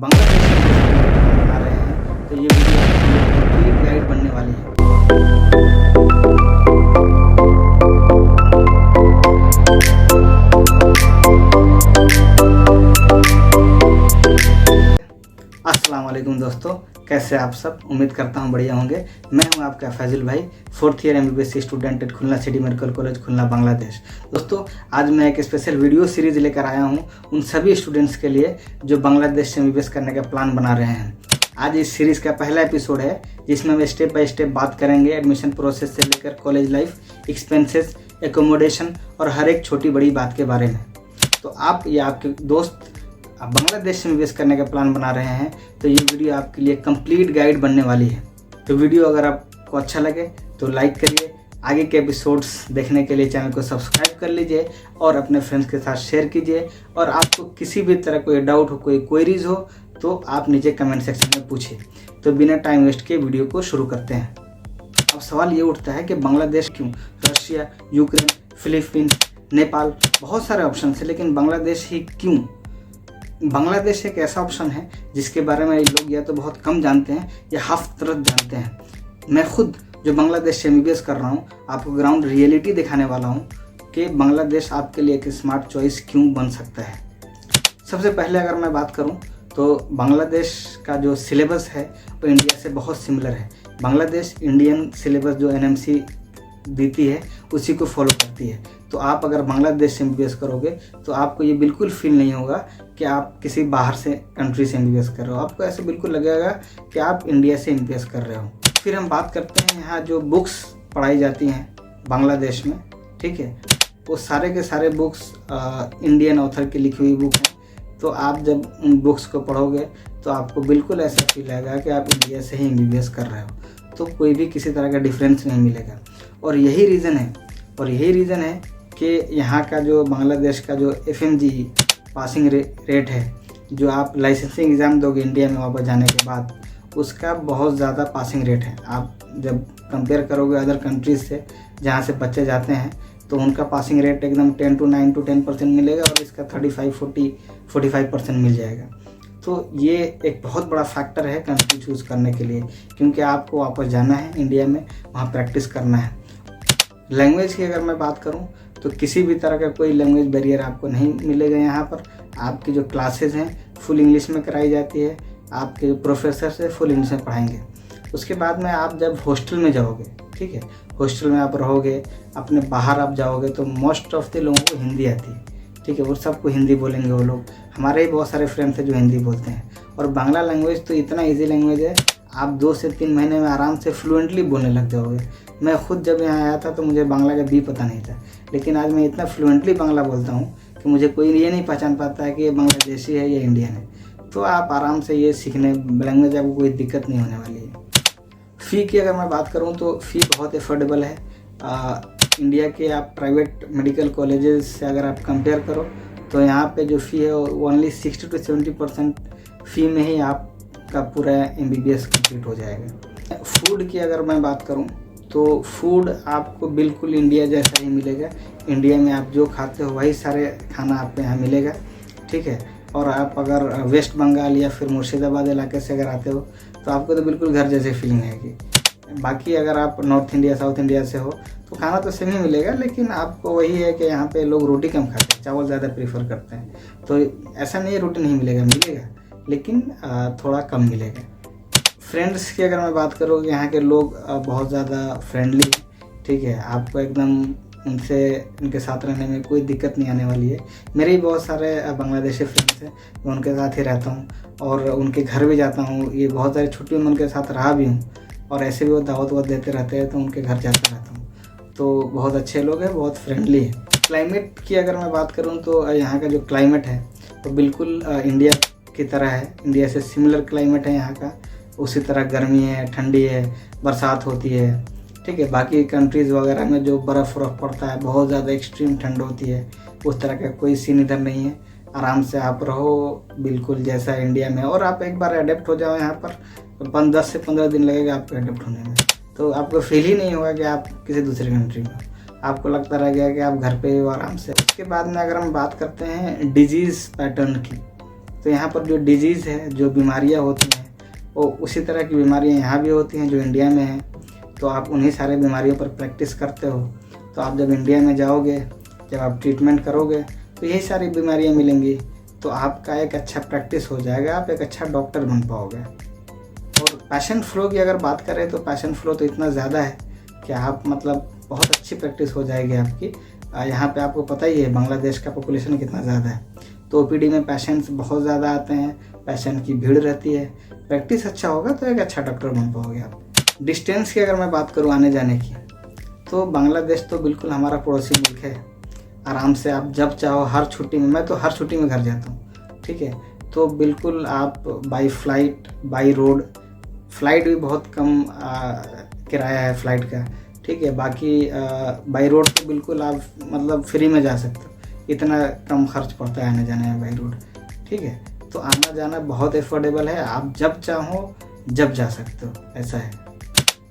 बांग्लादेश में बना रहे हैं, तो ये वीडियो कंप्लीट गाइड बनने वाली है। अस्सलाम वालेकुम दोस्तों, कैसे आप सब? उम्मीद करता हूँ बढ़िया होंगे। मैं हूँ आपका फैजुल भाई, 4th year MBBS student at Khulna city medical college Khulna Bangladesh. दोस्तों, आज मैं एक स्पेशल वीडियो सीरीज लेकर आया हूँ उन सभी स्टूडेंट्स के लिए जो बांग्लादेश से MBBS करने का प्लान बना रहे हैं। आज इस सीरीज का पहला एपिसोड है जिसमें हम स्टेप बाय स्टेप बात करेंगे एडमिशन प्रोसेस से लेकर कॉलेज लाइफ, एक्सपेंसेस, एकोमोडेशन और हर एक छोटी बड़ी बात के बारे में। तो आप या आपके दोस्त आप बांग्लादेश से MBBS करने का प्लान बना रहे हैं तो ये वीडियो आपके लिए कंप्लीट गाइड बनने वाली है। तो वीडियो अगर आपको अच्छा लगे तो लाइक करिए, आगे के एपिसोड्स देखने के लिए चैनल को सब्सक्राइब कर लीजिए और अपने फ्रेंड्स के साथ शेयर कीजिए। और आपको किसी भी तरह कोई डाउट हो, कोई क्वेरीज हो तो आप नीचे कमेंट सेक्शन में पूछिए। तो बिना टाइम वेस्ट के वीडियो को शुरू करते हैं। अब सवाल ये उठता है कि बांग्लादेश क्यों? रशिया, यूक्रेन, फिलीपींस, नेपाल, बहुत सारे ऑप्शन है, लेकिन बांग्लादेश ही क्यों? बांग्लादेश एक ऐसा ऑप्शन है जिसके बारे में लोग या तो बहुत कम जानते हैं या हाफ तरह जानते हैं। मैं खुद जो बांग्लादेश से MBBS कर रहा हूँ, आपको ग्राउंड रियलिटी दिखाने वाला हूँ कि बांग्लादेश आपके लिए एक स्मार्ट चॉइस क्यों बन सकता है। सबसे पहले अगर मैं बात करूँ तो बांग्लादेश का जो सिलेबस है वो इंडिया से बहुत सिमिलर है। बांग्लादेश इंडियन सिलेबस जो NMC देती है उसी को फॉलो करती है। तो आप अगर बांग्लादेश से MBBS करोगे तो आपको ये बिल्कुल फील नहीं होगा कि आप किसी बाहर से कंट्री से MBBS कर रहे हो। आपको ऐसे बिल्कुल लगेगा कि आप इंडिया से MBBS कर रहे हो। फिर हम बात करते हैं यहाँ जो बुक्स पढ़ाई जाती हैं बांग्लादेश में, ठीक है, वो सारे के सारे बुक्स इंडियन ऑथर की लिखी हुई बुक हैं। तो आप जब उन बुक्स को पढ़ोगे तो आपको बिल्कुल ऐसा फील आएगा कि आप इंडिया से ही MBBS कर रहे हो। तो कोई भी किसी तरह का डिफरेंस नहीं मिलेगा। और यही रीज़न है कि यहाँ का जो बांग्लादेश का जो FMG पासिंग रेट है, जो आप लाइसेंसिंग एग्ज़ाम दोगे इंडिया में वापस जाने के बाद, उसका बहुत ज़्यादा पासिंग रेट है। आप जब कंपेयर करोगे अदर कंट्रीज से जहाँ से बच्चे जाते हैं तो उनका पासिंग रेट एकदम 9 to 10% मिलेगा और इसका 35-40-45% मिल जाएगा। तो ये एक बहुत बड़ा फैक्टर है कंट्री चूज़ करने के लिए, क्योंकि आपको वापस जाना है इंडिया में, वहाँ प्रैक्टिस करना है। लैंग्वेज की अगर मैं बात करूँ तो किसी भी तरह का कोई लैंग्वेज बैरियर आपको नहीं मिलेगा यहाँ पर। आपकी जो क्लासेस हैं फुल इंग्लिश में कराई जाती है, आपके जो प्रोफेसर से फुल इंग्लिश में पढ़ाएंगे। उसके बाद में आप जब हॉस्टल में जाओगे, ठीक है, हॉस्टल में आप रहोगे, अपने बाहर आप जाओगे तो मोस्ट ऑफ द लोगों को हिंदी आती है, ठीक है, वो सबको हिंदी बोलेंगे वो लोग। हमारे ही बहुत सारे फ्रेंड्स हैं जो हिंदी बोलते हैं। और बांग्ला लैंग्वेज तो इतना ईजी लैंग्वेज है, आप 2 से 3 महीने में आराम से फ्लुएंटली बोलने लग जाओगे। मैं खुद जब यहाँ आया था तो मुझे बांग्ला का भी पता नहीं था, लेकिन आज मैं इतना फ्लुएंटली बांग्ला बोलता हूँ कि मुझे कोई ये नहीं पहचान पाता है कि ये बांग्लादेशी है या इंडियन है। तो आप आराम से ये सीखने लैंग्वेज, आपको कोई दिक्कत नहीं होने वाली है। फ़ी की अगर मैं बात करूँ तो फ़ी बहुत अफोर्डेबल है। इंडिया के आप प्राइवेट मेडिकल कॉलेजेस से अगर आप कंपेयर करो तो यहाँ पे जो फ़ी है वो ओनली 60 to 70% फ़ी में ही आपका पूरा MBBS कंप्लीट हो जाएगा। फूड की अगर मैं बात करूँ तो फूड आपको बिल्कुल इंडिया जैसा ही मिलेगा। इंडिया में आप जो खाते हो वही सारे खाना आपको यहाँ मिलेगा, ठीक है। और आप अगर वेस्ट बंगाल या फिर मुर्शिदाबाद इलाके से अगर आते हो तो आपको तो बिल्कुल घर जैसे फीलिंग आएगी। बाकी अगर आप नॉर्थ इंडिया, साउथ इंडिया से हो तो खाना तो सेम ही मिलेगा, लेकिन आपको वही है कि यहाँ पे लोग रोटी कम खाते हैं, चावल ज़्यादा प्रीफर करते हैं। तो ऐसा नहीं है रोटी नहीं मिलेगा, लेकिन थोड़ा कम मिलेगा। फ्रेंड्स की अगर मैं बात करूँ, यहाँ के लोग बहुत ज़्यादा फ्रेंडली हैं, ठीक है, आपको एकदम उनके साथ रहने में कोई दिक्कत नहीं आने वाली है। मेरे ही बहुत सारे बांग्लादेशी फ्रेंड्स हैं, मैं उनके साथ ही रहता हूँ और उनके घर भी जाता हूँ। ये बहुत सारी छुट्टियों में उनके साथ रहा भी हूँ और ऐसे भी वो दावत देते रहते हैं तो उनके घर जाता रहता हूँ। तो बहुत अच्छे लोग हैं, बहुत फ्रेंडली है। क्लाइमेट की अगर मैं बात करूँ तो यहाँ का जो क्लाइमेट है वो बिल्कुल इंडिया की तरह है, इंडिया से सिमिलर क्लाइमेट है यहाँ का। उसी तरह गर्मी है, ठंडी है, बरसात होती है, ठीक है। बाकी कंट्रीज़ वगैरह में जो बर्फ़ पड़ता है, बहुत ज़्यादा एक्सट्रीम ठंड होती है, उस तरह का कोई सीन इधर नहीं है। आराम से आप रहो बिल्कुल जैसा इंडिया में, और आप एक बार अडेप्ट हो जाओ यहाँ पर 10 से 15 दिन लगेगा आपको अडेप्ट होने में। तो आपको फील ही नहीं होगा कि आप किसी दूसरी कंट्री में, आपको लगता रह गया कि आप घर पे ही हो आराम से। उसके बाद में अगर हम बात करते हैं डिजीज़ पैटर्न की, तो यहाँ पर जो डिजीज़ है, जो बीमारियाँ होती हैं, वो उसी तरह की बीमारियाँ यहाँ भी होती हैं जो इंडिया में हैं। तो आप उन्हीं सारे बीमारियों पर प्रैक्टिस करते हो। तो आप जब इंडिया में जाओगे, जब आप ट्रीटमेंट करोगे, तो यही सारी बीमारियाँ मिलेंगी। तो आपका एक अच्छा प्रैक्टिस हो जाएगा, आप एक अच्छा डॉक्टर बन पाओगे। और पैशन फ्लो की अगर बात करें तो पैशन फ्लो तो इतना ज़्यादा है कि आप मतलब बहुत अच्छी प्रैक्टिस हो जाएगी आपकी। यहाँ पे आपको पता ही है बांग्लादेश का पॉपुलेशन कितना ज़्यादा है, तो ओपीडी में पेशेंट्स बहुत ज़्यादा आते हैं, पेशेंट की भीड़ रहती है। प्रैक्टिस अच्छा होगा तो एक अच्छा डॉक्टर बन पाओगे आप। डिस्टेंस की अगर मैं बात करूँ आने जाने की, तो बांग्लादेश तो बिल्कुल हमारा पड़ोसी मुल्क है। आराम से आप जब चाहो, हर छुट्टी में, मैं तो हर छुट्टी में घर जाता हूँ, ठीक है। तो बिल्कुल आप by flight, by road, flight भी बहुत कम किराया है फ़्लाइट का, ठीक है। बाकी बाई रोड तो बिल्कुल आप मतलब फ्री में जा सकते हो, इतना कम खर्च पड़ता है आने जाने में बाई रोड, ठीक है। तो आना जाना बहुत एफोर्डेबल है, आप जब चाहो जब जा सकते हो, ऐसा है।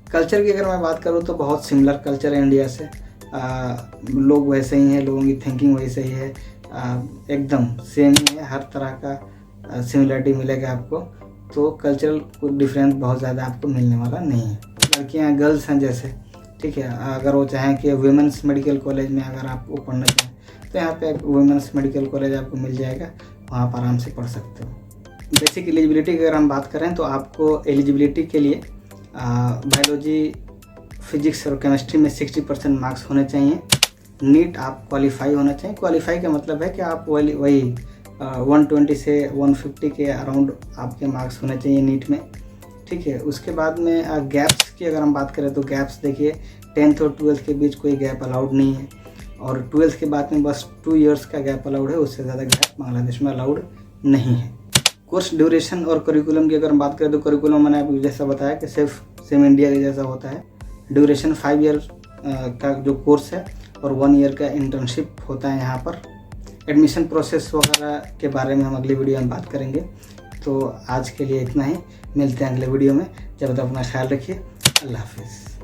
कल्चर की अगर मैं बात करूँ तो बहुत सिमिलर कल्चर है इंडिया से। लोग वैसे ही हैं, लोगों की थिंकिंग वैसे ही है, एकदम सेम ही है, हर तरह का सिमिलरिटी मिलेगा आपको। तो कल्चरल कोई डिफरेंस बहुत ज़्यादा आपको मिलने वाला नहीं है। लड़कियाँ गर्ल्स हैं जैसे, ठीक है, अगर वो चाहें कि वुमेंस मेडिकल कॉलेज में अगर आप वो पढ़ना चाहें तो यहाँ पे एक वुमेंस मेडिकल कॉलेज आपको मिल जाएगा, वहाँ पर आराम से पढ़ सकते हो। बेसिक एलिजिबिलिटी की अगर हम बात करें तो आपको एलिजिबिलिटी के लिए बायोलॉजी, फिजिक्स और केमिस्ट्री में 60% मार्क्स होने चाहिए। नीट आप क्वालिफाई होना चाहिए। क्वालिफाई का मतलब है कि आप वही 120 से 150 के अराउंड आपके मार्क्स होने चाहिए नीट में, ठीक है। उसके बाद में गैप्स की अगर हम बात करें तो गैप्स देखिए 10th और 12th के बीच कोई गैप अलाउड नहीं है, और 12th के बाद में बस 2 इयर्स का गैप अलाउड है, उससे ज़्यादा गैप बांग्लादेश में अलाउड नहीं है। कोर्स ड्यूरेशन और करिकुलम की अगर हम बात करें तो करिकुलम मैंने आपको जैसा बताया कि सिर्फ सेम इंडिया के जैसा होता है। ड्यूरेशन 5 ईयर का जो कोर्स है और 1 ईयर का इंटर्नशिप होता है यहाँ पर। एडमिशन प्रोसेस वगैरह के बारे में हम अगली वीडियो में बात करेंगे। तो आज के लिए इतना ही, मिलते हैं अगले वीडियो में। जब तक अपना ख्याल रखिए, अल्लाह हाफिज़।